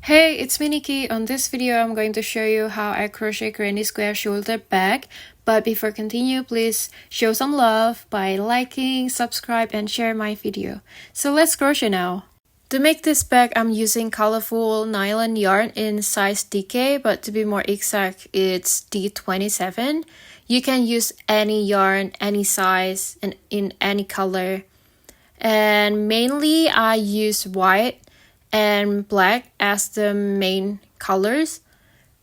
Hey, it's me Nikki. On this video, I'm going to show you how I crochet granny square shoulder bag. But before continue, please show some love by liking, subscribe, and share my video. So let's crochet now. To make this bag, I'm using colorful nylon yarn in size DK, but to be more exact, it's D27. You can use any yarn, any size, and in any color. And mainly, I use white and black as the main colors,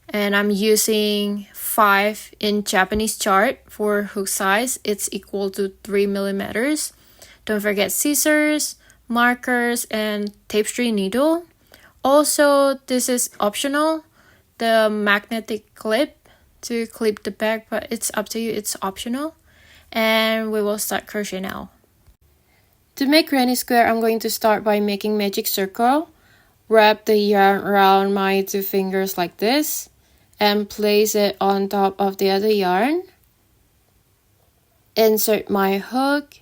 and I'm using 5 in Japanese chart for hook size. It's equal to 3 mm. Don't forget scissors, markers, and tapestry needle. Also, this is optional, the magnetic clip to clip the bag, but it's up to you, it's optional. And we will start crochet now. To make granny square, I'm going to start by making magic circle. Wrap the yarn around my 2 fingers like this and place it on top of the other yarn. Insert my hook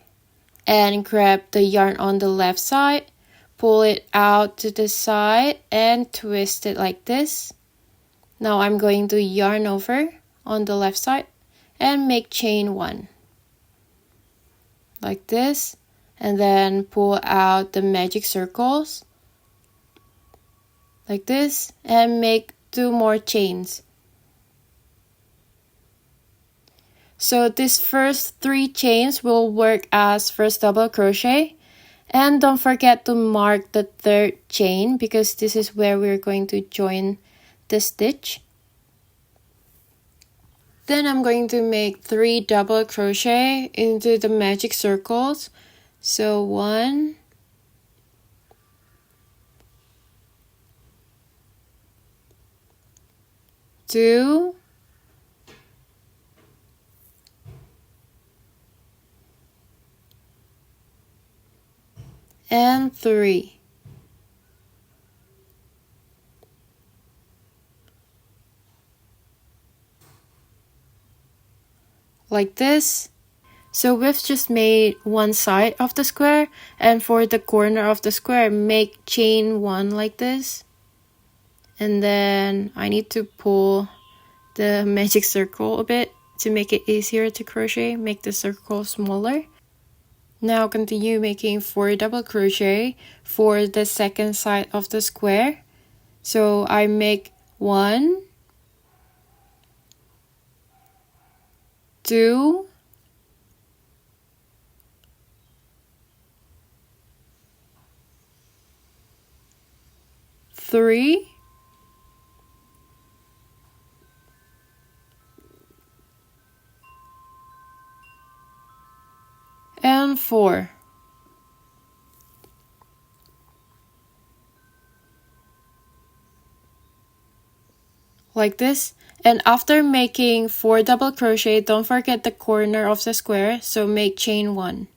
and grab the yarn on the left side, pull it out to the side and twist it like this. Now I'm going to yarn over on the left side and make chain 1 like this, and then pull out the magic circles like this and make 2 more chains. So these first 3 chains will work as first double crochet, and don't forget to mark the 3rd chain because this is where we're going to join the stitch. Then I'm going to make 3 double crochet into the magic circles. So 1, 2, and 3. Like this. So we've just made one side of the square, and for the corner of the square, make chain 1 like this. And then I need to pull the magic circle a bit to make it easier to crochet, make the circle smaller. Now continue making 4 double crochet for the second side of the square. So I make 1, 2, 3, and 4. Like this. And after making 4 double crochet, don't forget the corner of the square, so make chain 1.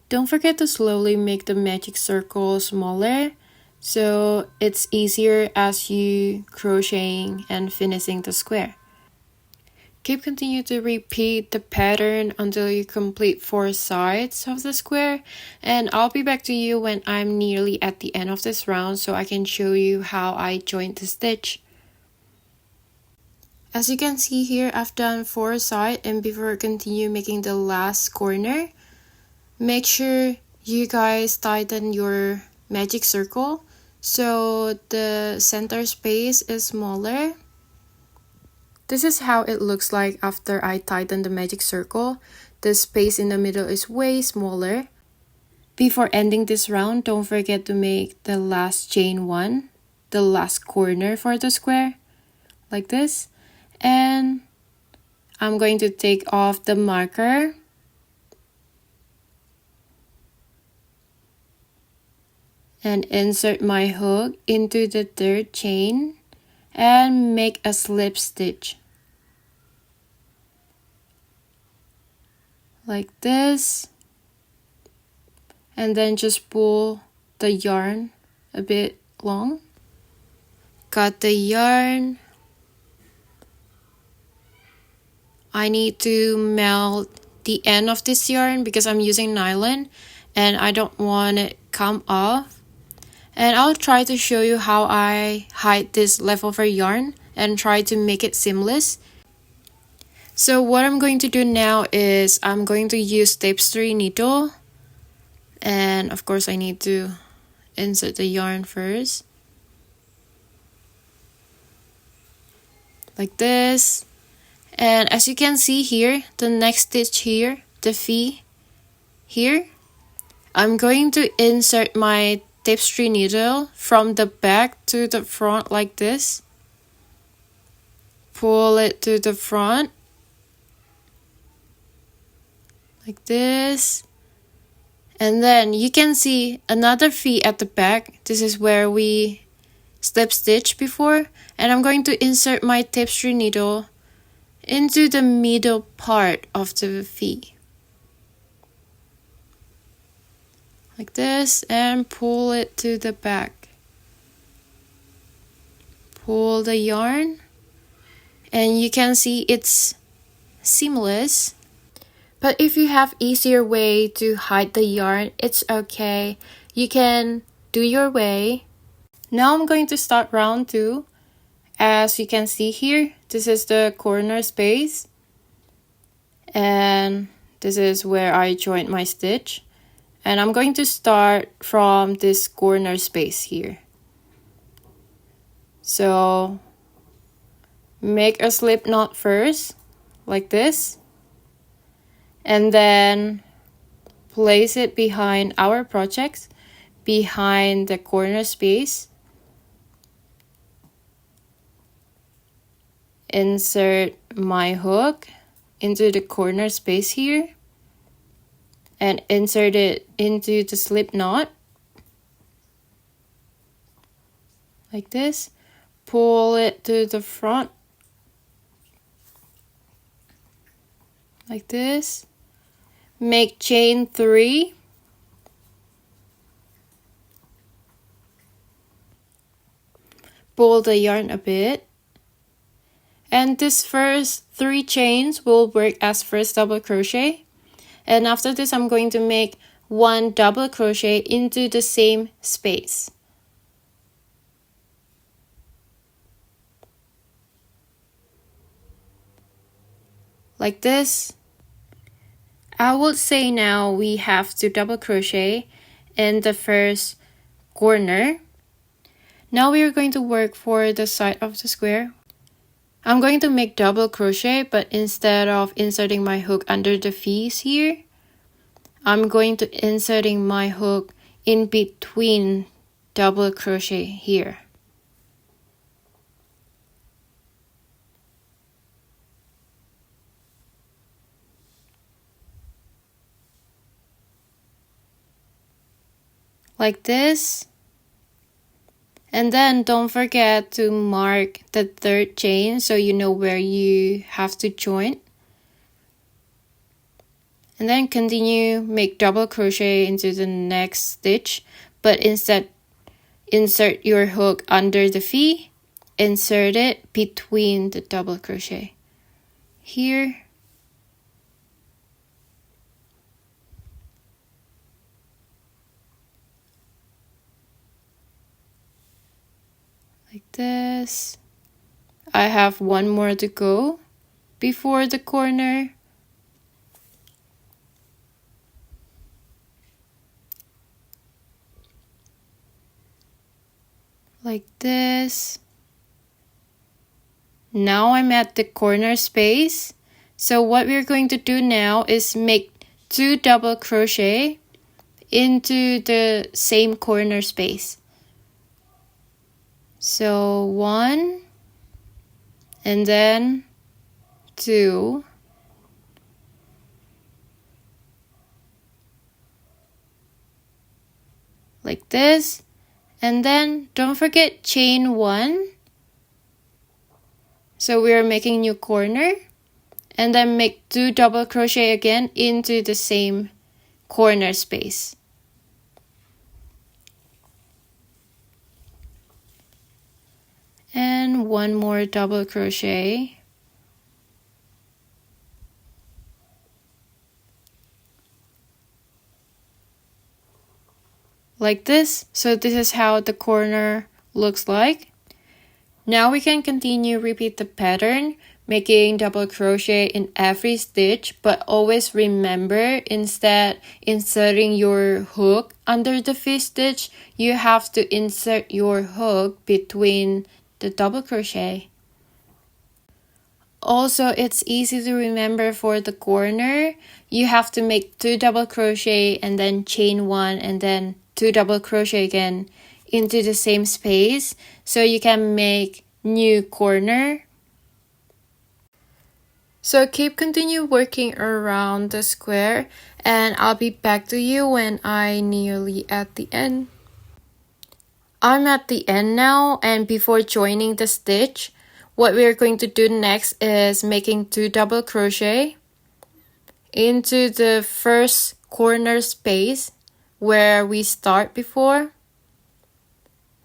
Don't forget to slowly make the magic circle smaller, so it's easier as you crocheting and finishing the square. Continue to repeat the pattern until you complete 4 sides of the square, and I'll be back to you when I'm nearly at the end of this round so I can show you how I joined the stitch. As you can see here, I've done 4 sides, and before I continue making the last corner, make sure you guys tighten your magic circle so the center space is smaller. This is how it looks like after I tighten the magic circle. The space in the middle is way smaller. Before ending this round, don't forget to make the last chain 1, the last corner for the square, like this. And I'm going to take off the marker. And insert my hook into the 3rd chain and make a slip stitch. Like this. And then just pull the yarn a bit long. Cut the yarn. I need to melt the end of this yarn because I'm using nylon and I don't want it come off. And I'll try to show you how I hide this leftover yarn and try to make it seamless. So what I'm going to do now is I'm going to use tapestry needle, and of course I need to insert the yarn first, like this. And as you can see here, the next stitch here, the V here, I'm going to insert my tapestry needle from the back to the front like this. Pull it to the front like this. And then you can see another V at the back. This is where we slip stitch before. And I'm going to insert my tapestry needle into the middle part of the V. Like this, and pull it to the back. Pull the yarn, and you can see it's seamless. But if you have easier way to hide the yarn, it's okay. You can do your way. Now I'm going to start round 2. As you can see here, this is the corner space. And this is where I joined my stitch. And I'm going to start from this corner space here. So make a slip knot first, like this. And then place it behind our project, behind the corner space. Insert my hook into the corner space here. And insert it into the slip knot. Like this. Pull it to the front. Like this. Make chain 3. Pull the yarn a bit. And this first 3 chains will work as first double crochet. And after this, I'm going to make 1 double crochet into the same space. Like this. I would say now we have to double crochet in the first corner. Now we are going to work for the side of the square. I'm going to make double crochet, but instead of inserting my hook under the V's here, I'm going to inserting my hook in between double crochet here. Like this. And then don't forget to mark the 3rd chain so you know where you have to join. And then continue, make double crochet into the next stitch, but instead insert your hook under the V, insert it between the double crochet here. Like this. I have 1 more to go before the corner. Like this. Now I'm at the corner space. So what we're going to do now is make 2 double crochet into the same corner space. So 1 and then 2. Like this. And then don't forget chain 1. So we are making new corner. And then make 2 double crochet again into the same corner space. And 1 more double crochet. like this. So this is how the corner looks like. Now we can continue repeat the pattern, making double crochet in every stitch, but always remember, instead inserting your hook under the V-stitch, you have to insert your hook between the double crochet. Also, it's easy to remember for the corner. You have to make 2 double crochet and then chain 1 and then 2 double crochet again into the same space, so you can make new corner. So continue working around the square, and I'll be back to you when I'm nearly at the end. I'm at the end now, and before joining the stitch, what we're going to do next is making 2 double crochet into the first corner space where we start before.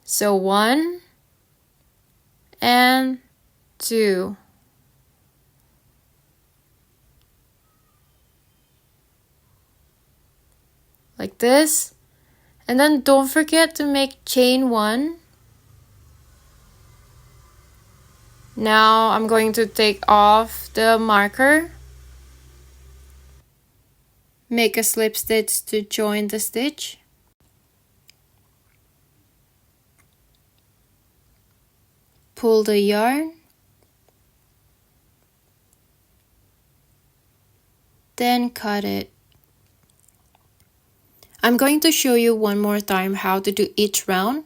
So 1 and 2. Like this. And then don't forget to make chain 1. Now I'm going to take off the marker. Make a slip stitch to join the stitch. Pull the yarn. Then cut it. I'm going to show you one more time how to do each round.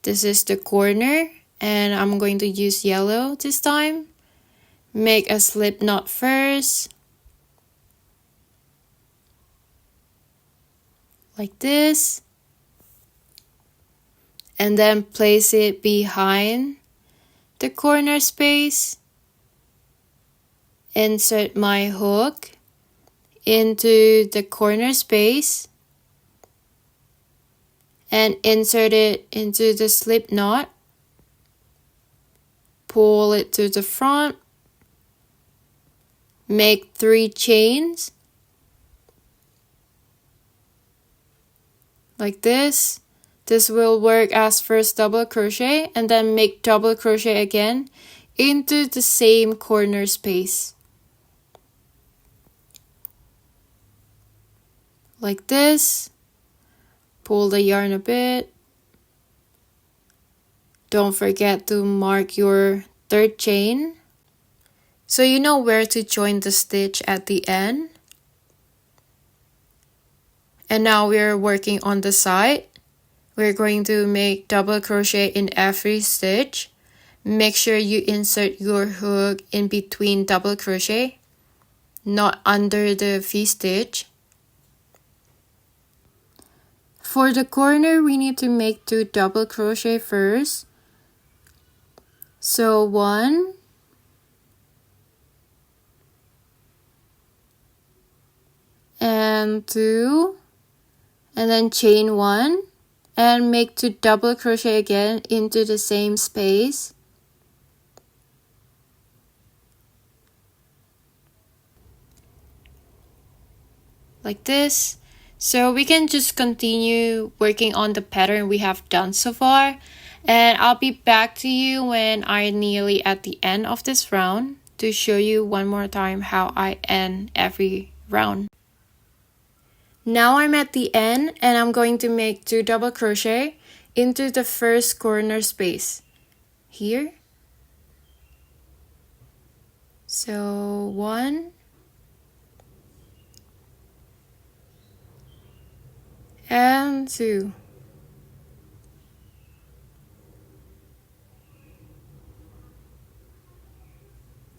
This is the corner, and I'm going to use yellow this time. Make a slip knot first. Like this. And then place it behind the corner space. Insert my hook into the corner space. And insert it into the slip knot. Pull it to the front. Make 3 chains. Like this. This will work as first double crochet, and then make double crochet again into the same corner space. Like this. Pull the yarn a bit. Don't forget to mark your 3rd chain, so you know where to join the stitch at the end. And now we're working on the side. We're going to make double crochet in every stitch. Make sure you insert your hook in between double crochet, not under the V-stitch. For the corner, we need to make 2 double crochet first. So 1 and 2, and then chain 1 and make 2 double crochet again into the same space. Like this. So we can just continue working on the pattern we have done so far, and I'll be back to you when I'm nearly at the end of this round to show you one more time how I end every round. Now I'm at the end, and I'm going to make 2 double crochet into the first corner space here. So 1 and 2.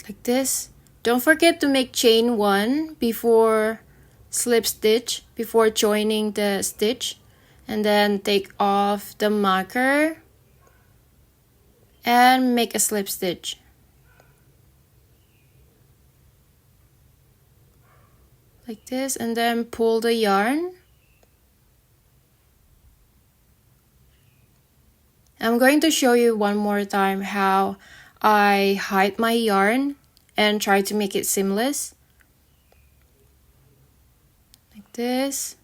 Like this. Don't forget to make chain 1 before slip stitch, before joining the stitch, and then take off the marker and make a slip stitch. Like this, and then pull the yarn. I'm going to show you one more time how I hide my yarn and try to make it seamless. Like this.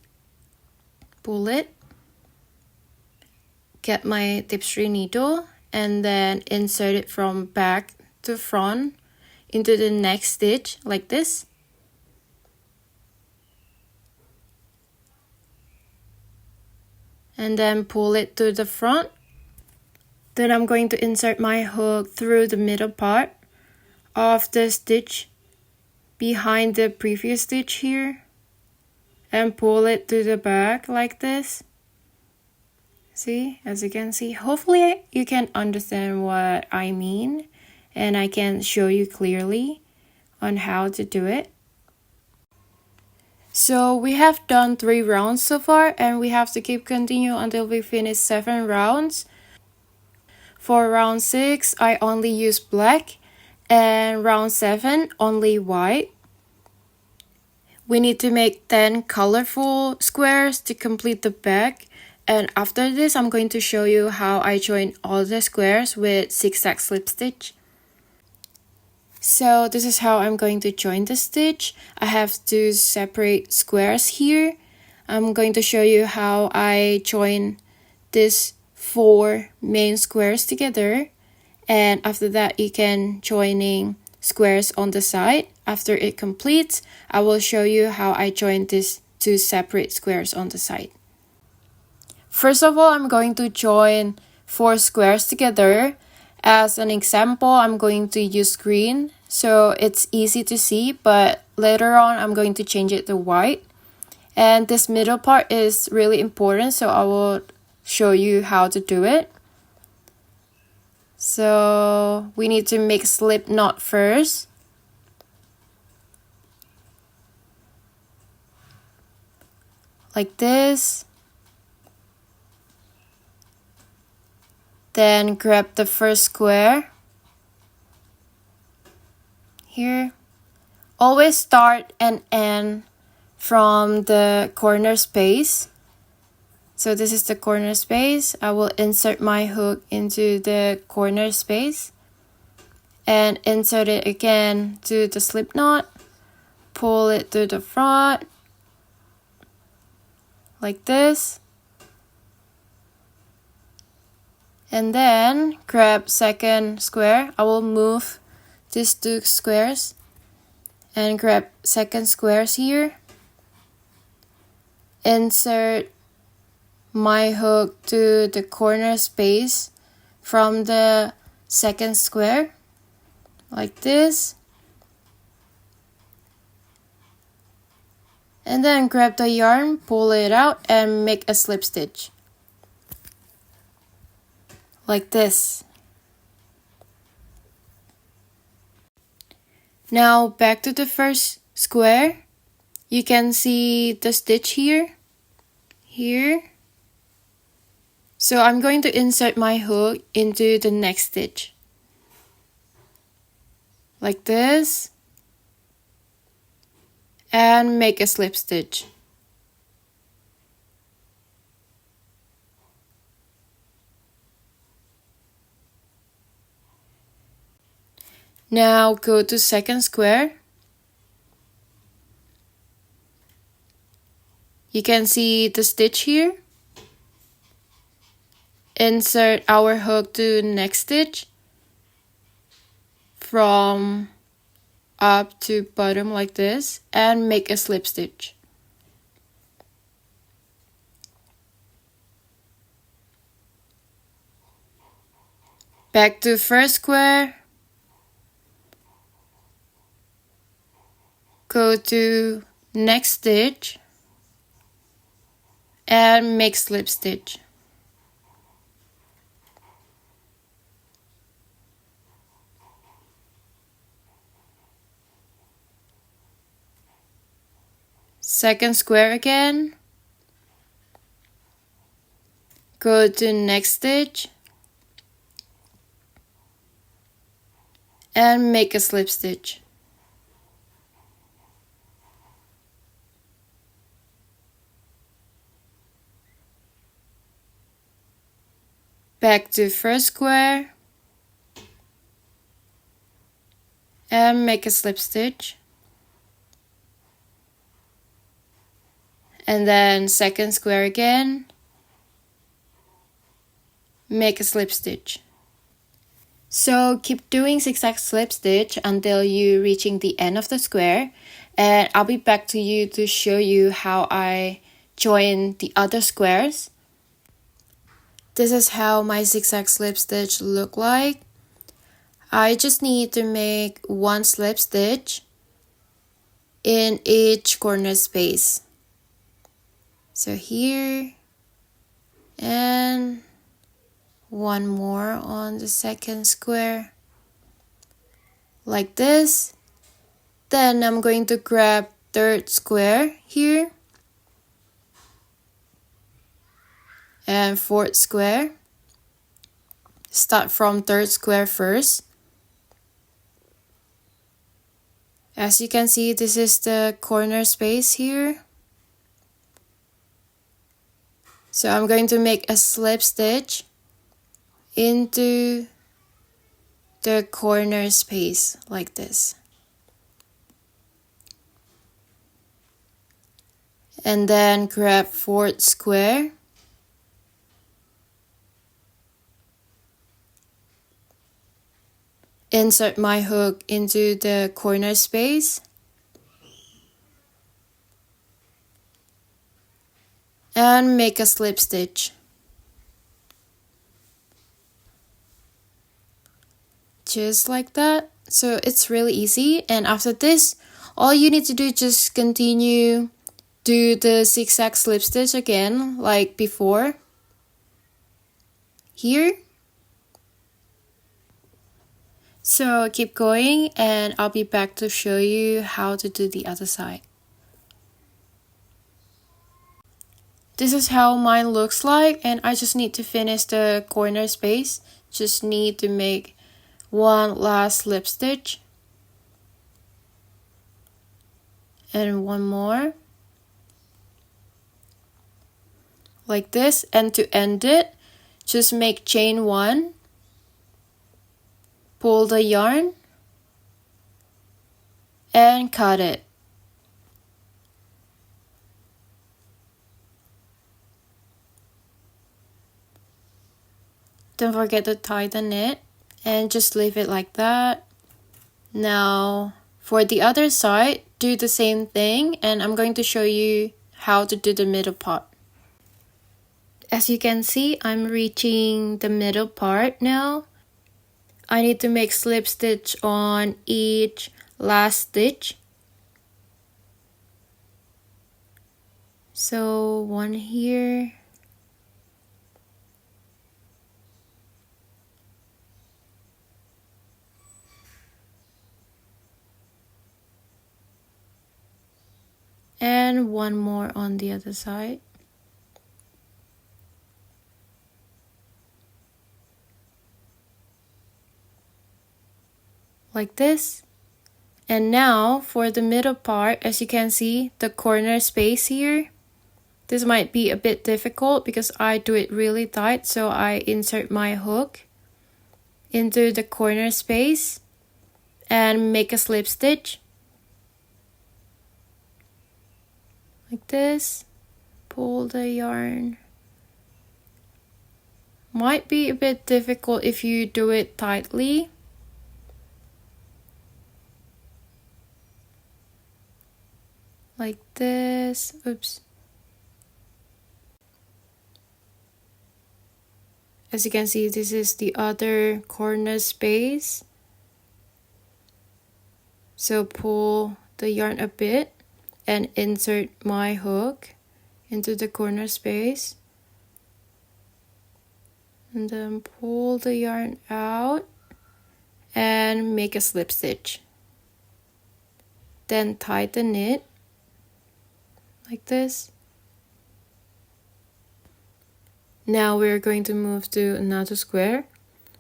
Pull it. get my tapestry needle and then insert it from back to front into the next stitch like this. And then pull it to the front. Then I'm going to insert my hook through the middle part of the stitch behind the previous stitch here and pull it to the back like this. See, as you can see, hopefully you can understand what I mean and I can show you clearly on how to do it. So we have done 3 rounds so far and we have to keep continue until we finish 7 rounds. For round 6, I only use black and round 7 only white. We need to make 10 colorful squares to complete the back. And after this, I'm going to show you how I join all the squares with zigzag slip stitch. So this is how I'm going to join the stitch. I have 2 separate squares here. I'm going to show you how I join these 4 main squares together. And after that, you can joining squares on the side. After it completes, I will show you how I join these 2 separate squares on the side. First of all, I'm going to join 4 squares together. As an example, I'm going to use green, so it's easy to see, but later on, I'm going to change it to white. And this middle part is really important, so I will show you how to do it. So we need to make slip knot first. Like this. Then grab the first square here. Always start and end from the corner space. So this is the corner space. I will insert my hook into the corner space and insert it again to the slip knot. Pull it to the front like this. And then grab second square. I will move these 2 squares and grab second squares here. Insert my hook to the corner space from the second square like this. And then grab the yarn, pull it out and make a slip stitch. Like this. Now back to the first square. You can see the stitch here. So I'm going to insert my hook into the next stitch. Like this. And make a slip stitch. Now go to second square. You can see the stitch here. Insert our hook to next stitch from up to bottom like this and make a slip stitch. Back to first square. Go to next stitch and make slip stitch. Second square again. Go to next stitch and make a slip stitch. Back to first square and make a slip stitch. And then second square again. make a slip stitch. So keep doing zigzag slip stitch until you reaching the end of the square, and I'll be back to you to show you how I join the other squares. This is how my zigzag slip stitch look like. I just need to make one slip stitch in each corner space. So here, and one more on the second square, like this. Then I'm going to grab third square here, and fourth square. Start from third square first. As you can see, this is the corner space here. So I'm going to make a slip stitch into the corner space like this. And then grab fourth square. Insert my hook into the corner space. And make a slip stitch. Just like that. So it's really easy, and after this, all you need to do is just continue do the zigzag slip stitch again like before here. So keep going, and I'll be back to show you how to do the other side. This is how mine looks like, and I just need to finish the corner space. Just need to make one last slip stitch and one more like this, and to end it, just make chain one, pull the yarn, and cut it. Don't forget to tie the knit, and just leave it like that. Now for the other side, do the same thing, and I'm going to show you how to do the middle part. As you can see, I'm reaching the middle part now. I need to make slip stitch on each last stitch. So one here. And one more on the other side. Like this. And now for the middle part, as you can see, the corner space here. This might be a bit difficult because I do it really tight, so I insert my hook into the corner space and make a slip stitch. Like this. Pull the yarn. Might be a bit difficult if you do it tightly. Like this. Oops. As you can see, this is the other corner space. So pull the yarn a bit and insert my hook into the corner space. And then pull the yarn out and make a slip stitch. Then tie the knit like this. Now we're going to move to another square.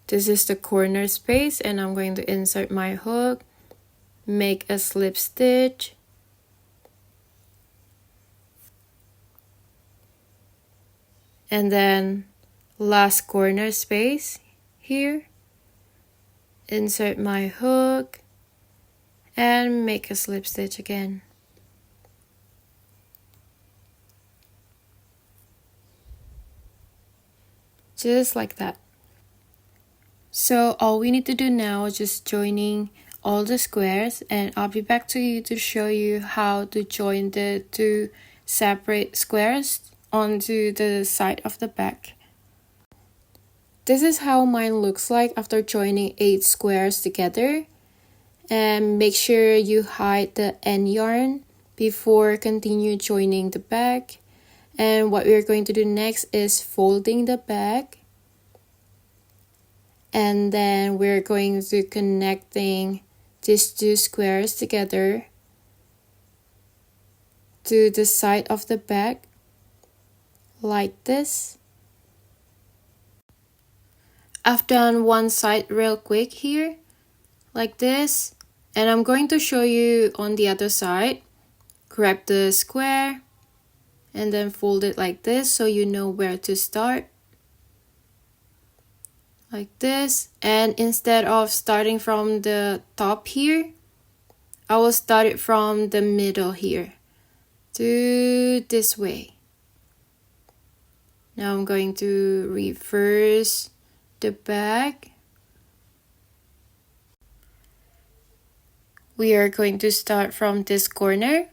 This is the corner space, and I'm going to insert my hook, make a slip stitch, and then last corner space here, insert my hook and make a slip stitch again. just like that. So all we need to do now is just joining all the squares, and I'll be back to you to show you how to join the two separate squares onto the side of the back. This is how mine looks like after joining 8 squares together. And make sure you hide the end yarn before continue joining the back. And what we're going to do next is folding the back. And then we're going to connecting these 2 squares together to the side of the back like this. I've done one side real quick here like this, and I'm going to show you on the other side. Grab the square and then fold it like this so you know where to start. Like this, and instead of starting from the top here, I will start it from the middle here to this way. Now I'm going to reverse the back. We are going to start from this corner.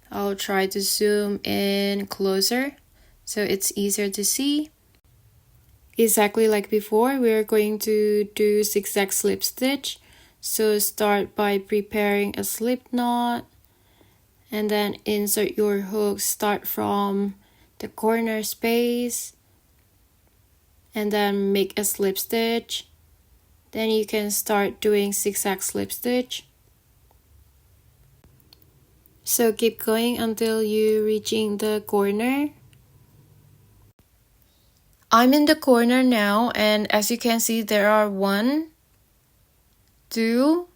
I'll try to zoom in closer so it's easier to see. Exactly like before, we're going to do zigzag slip stitch. So start by preparing a slip knot and then insert your hook. Start from the corner space and then make a slip stitch. Then you can start doing zigzag slip stitch. So keep going until you reaching the corner. I'm in the corner now, and as you can see, there are 1, 2,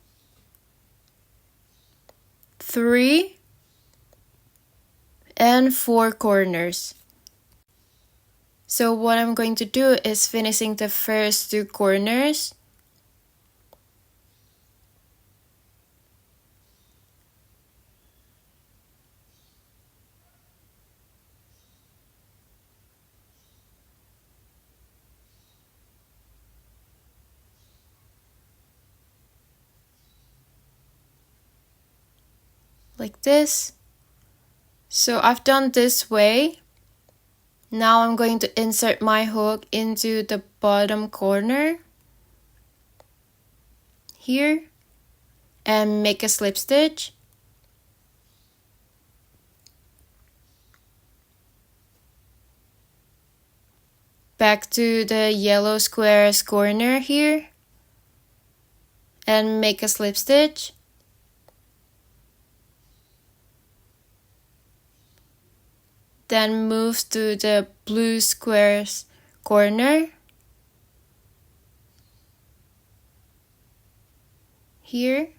3, and 4 corners. So what I'm going to do is finishing the first 2 corners. Like this. So I've done this way. Now I'm going to insert my hook into the bottom corner here and make a slip stitch. Back to the yellow square's corner here and make a slip stitch. Then move to the blue square's corner here,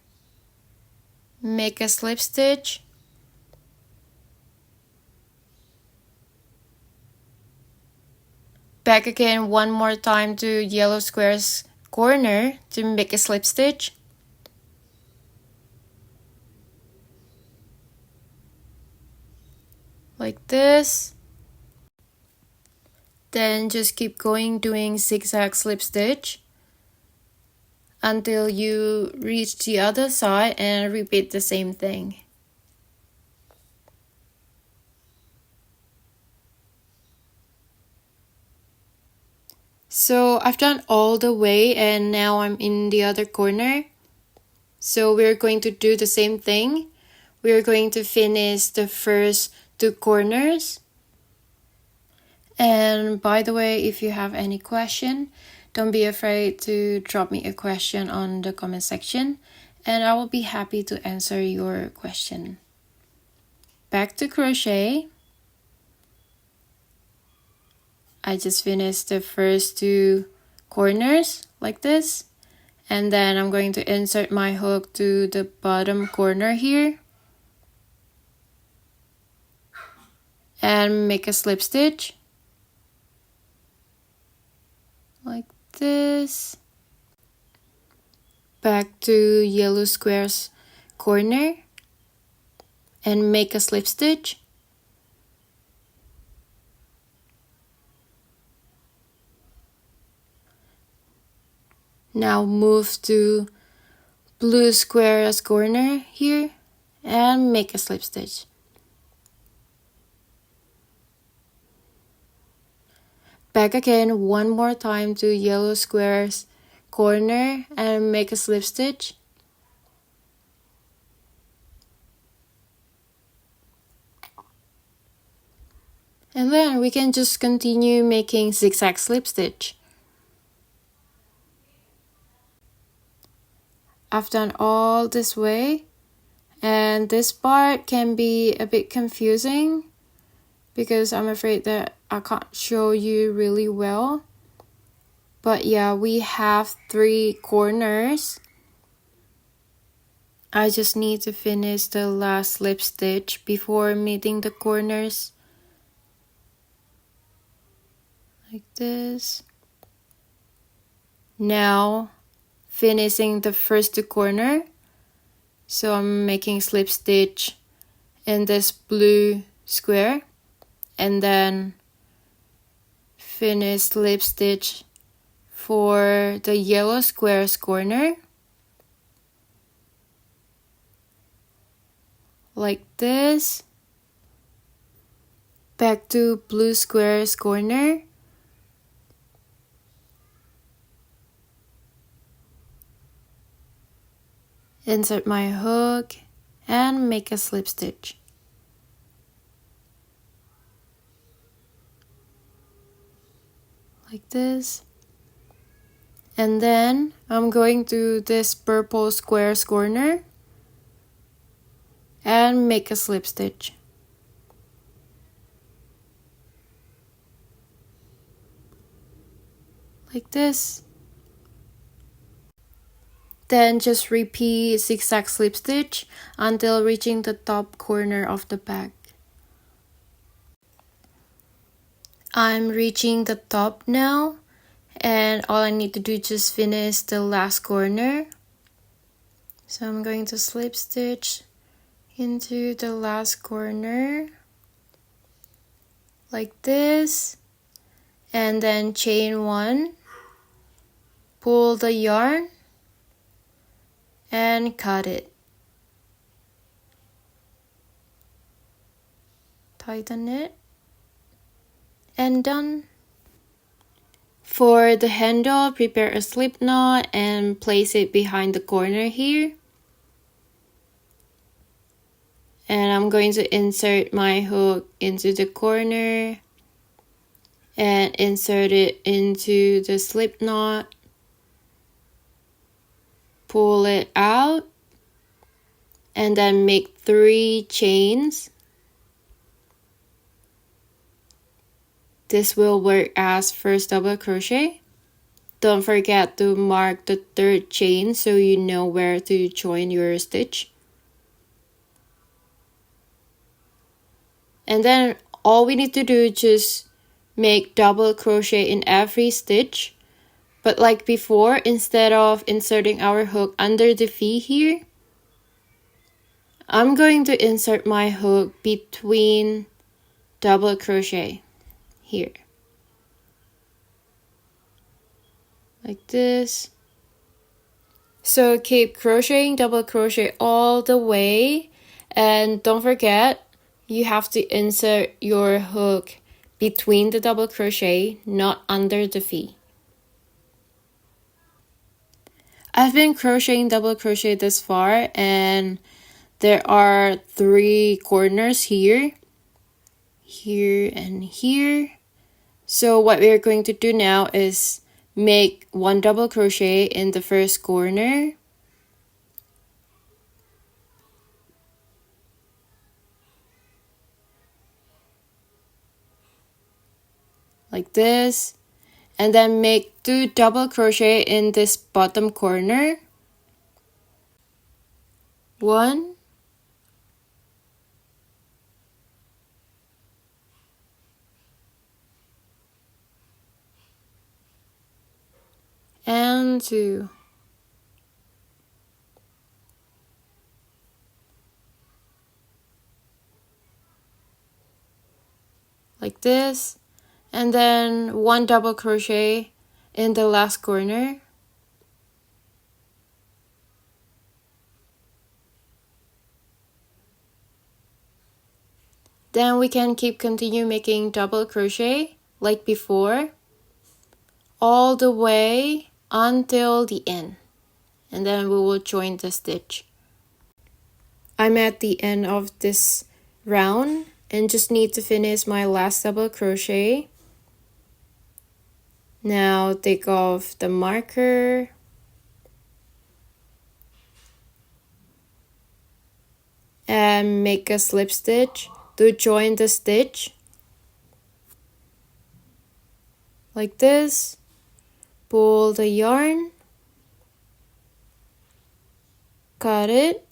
make a slip stitch. Back again one more time to yellow square's corner to make a slip stitch. Like this. Then just keep going doing zigzag slip stitch until you reach the other side and repeat the same thing. So I've done all the way and now I'm in the other corner. So we're going to do the same thing. We're going to finish the first 2 corners. And by the way, if you have any question, don't be afraid to drop me a question on the comment section and I will be happy to answer your question. Back to crochet. I just finished the first 2 corners like this, and then I'm going to insert my hook to the bottom corner here and make a slip stitch like this. Back to yellow square's corner and make a slip stitch. Now move to blue square as corner here and make a slip stitch. Back again one more time to yellow squares corner and make a slip stitch. And then we can just continue making zigzag slip stitch. I've done all this way, and this part can be a bit confusing because I'm afraid that I can't show you really well. But yeah, we have 3 corners. I just need to finish the last slip stitch before meeting the corners. Like this. Now finishing the first 2 corners. So I'm making slip stitch in this blue square and then finish slip stitch for the yellow squares corner. Like this. Back to blue squares corner. Insert my hook and make a slip stitch. Like this. And then I'm going to this purple squares corner and make a slip stitch. Like this. Then just repeat zigzag slip stitch until reaching the top corner of the bag. I'm reaching the top now, and all I need to do is just finish the last corner. So I'm going to slip stitch into the last corner like this, and then chain 1, pull the yarn and cut it. Tighten it and done. For the handle, prepare a slip knot and place it behind the corner here. And I'm going to insert my hook into the corner and insert it into the slip knot. Pull it out and then make 3 chains. This will work as first double crochet. Don't forget to mark the 3rd chain so you know where to join your stitch. And then all we need to do is just make double crochet in every stitch. But like before, instead of inserting our hook under the V here, I'm going to insert my hook between double crochet here. Like this. So keep crocheting double crochet all the way, and don't forget you have to insert your hook between the double crochet, not under the V. I've been crocheting double crochet this far, and there are 3 corners here, here, and here. So what we're going to do now is make 1 double crochet in the first corner. Like this. And then make 2 double crochet in this bottom corner. 1. And 2. Like this. And then 1 double crochet in the last corner. Then we can continue making double crochet like before, all the way until the end, and then we will join the stitch. I'm at the end of this round and just need to finish my last double crochet. Now take off the marker and make a slip stitch to join the stitch like this. Pull the yarn, cut it,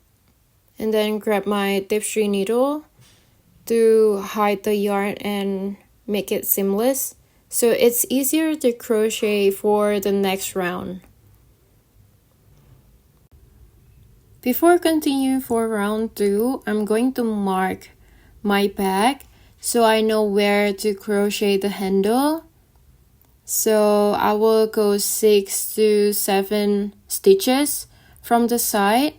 and then grab my tapestry needle to hide the yarn and make it seamless, so it's easier to crochet for the next round. Before continuing for round 2, I'm going to mark my bag so I know where to crochet the handle. So I will go 6 to 7 stitches from the side.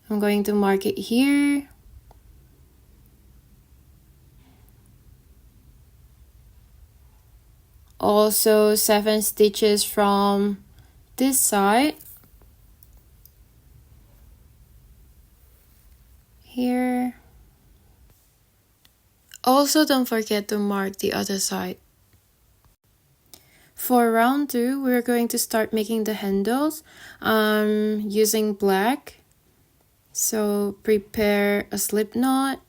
I'm going to mark it here. Also 7 stitches from this side. Here. Also don't forget to mark the other side. For round 2, we're going to start making the handles using black. So prepare a slip knot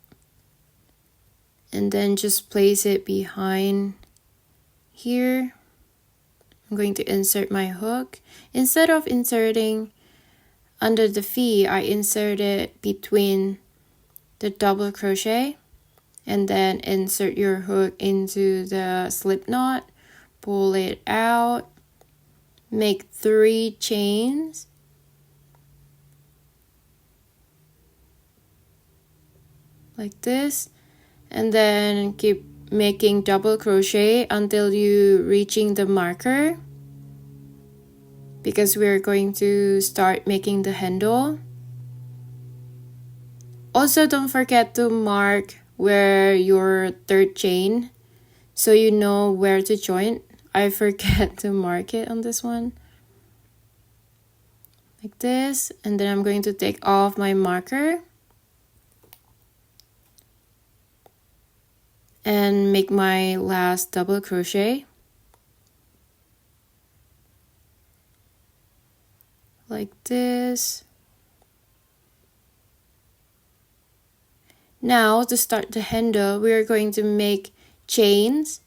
and then just place it behind here. I'm going to insert my hook. Instead of inserting under the V, I insert it between the double crochet and then insert your hook into the slip knot, pull it out, make 3 chains, like this, and then keep making double crochet until you reaching the marker, because we're going to start making the handle. Also don't forget to mark where your 3rd chain so you know where to join. I forget to mark it on this one, like this, and then I'm going to take off my marker and make my last double crochet like this. Now to start the handle, we are going to make chains.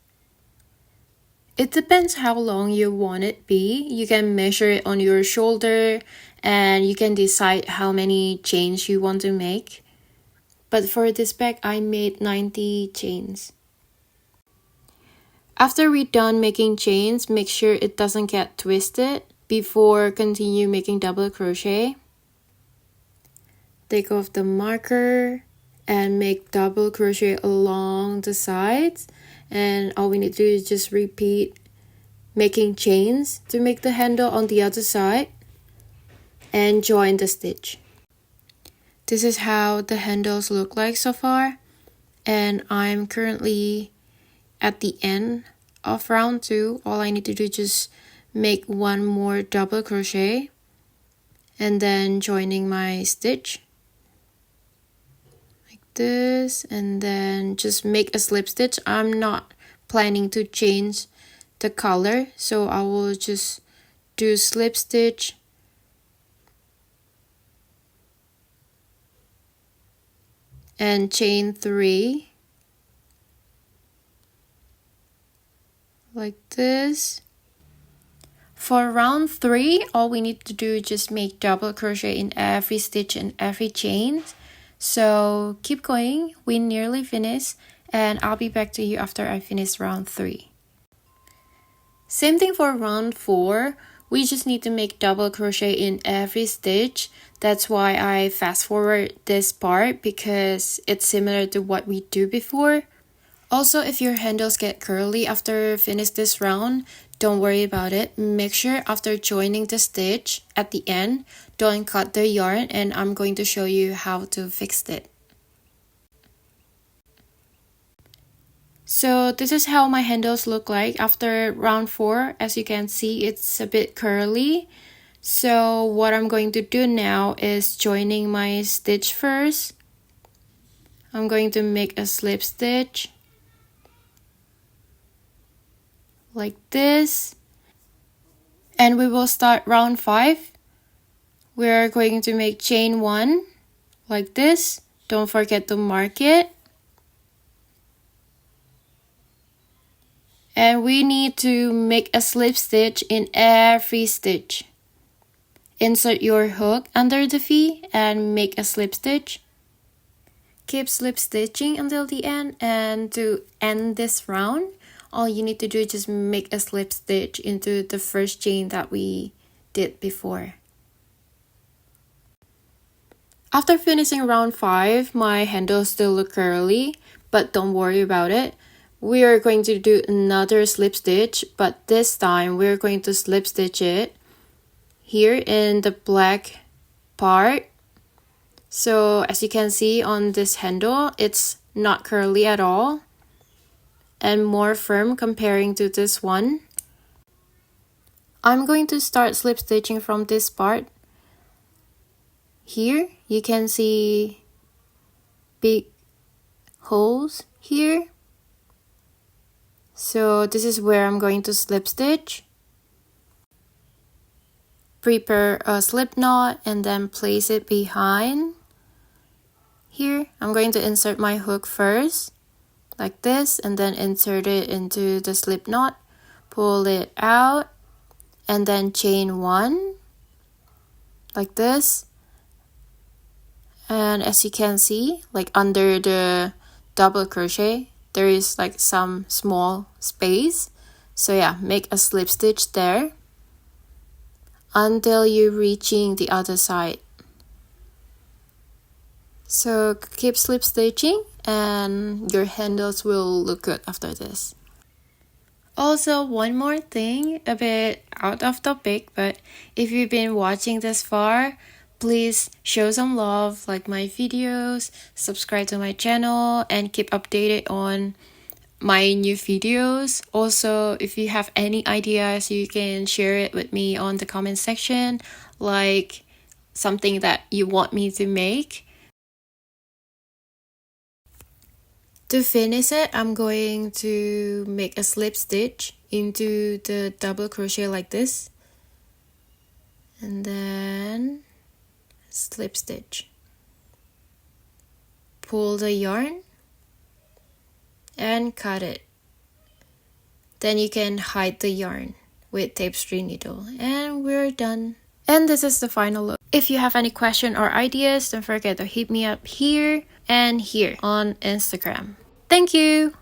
It depends how long you want it be. You can measure it on your shoulder and you can decide how many chains you want to make. But for this bag, I made 90 chains. After we're done making chains, make sure it doesn't get twisted before continue making double crochet. Take off the marker and make double crochet along the sides, and all we need to do is just repeat making chains to make the handle on the other side and join the stitch. This is how the handles look like so far, and I'm currently at the end of round 2. All I need to do is just make 1 more double crochet and then joining my stitch like this, and then just make a slip stitch. I'm not planning to change the color, so I will just do slip stitch and chain 3 like this. For round 3, all we need to do is just make double crochet in every stitch and every chain. So keep going, we nearly finished, and I'll be back to you after I finish round 3. Same thing for round 4. We just need to make double crochet in every stitch. That's why I fast forward this part, because it's similar to what we do before. Also, if your handles get curly after finish this round, don't worry about it. Make sure after joining the stitch at the end, don't cut the yarn, and I'm going to show you how to fix it. So this is how my handles look like after round 4. As you can see, it's a bit curly. So what I'm going to do now is joining my stitch first. I'm going to make a slip stitch like this. And we will start round 5. We're going to make chain 1 like this. Don't forget to mark it. And we need to make a slip stitch in every stitch. Insert your hook under the V and make a slip stitch. Keep slip stitching until the end, and to end this round, all you need to do is just make a slip stitch into the first chain that we did before. After finishing round 5, my handles still look curly, but don't worry about it. We are going to do another slip stitch, but this time we're going to slip stitch it here in the black part. So as you can see on this handle, it's not curly at all and more firm comparing to this one. I'm going to start slip stitching from this part. Here you can see big holes here. So this is where I'm going to slip stitch. Prepare a slip knot and then place it behind. Here I'm going to insert my hook first like this and then insert it into the slip knot. Pull it out and then chain 1 like this. And as you can see, like under the double crochet, there is like some small space. So yeah, make a slip stitch there until you're reaching the other side. So keep slip stitching and your handles will look good after this. Also, one more thing, a bit out of topic, but if you've been watching this far, please show some love, like my videos, subscribe to my channel, and keep updated on my new videos. Also, if you have any ideas, you can share it with me on the comment section, like something that you want me to make. To finish it, I'm going to make a slip stitch into the double crochet like this. And then slip stitch. Pull the yarn and cut it. Then you can hide the yarn with tapestry needle and we're done. And this is the final look. If you have any question or ideas, don't forget to hit me up here and here on Instagram. Thank you!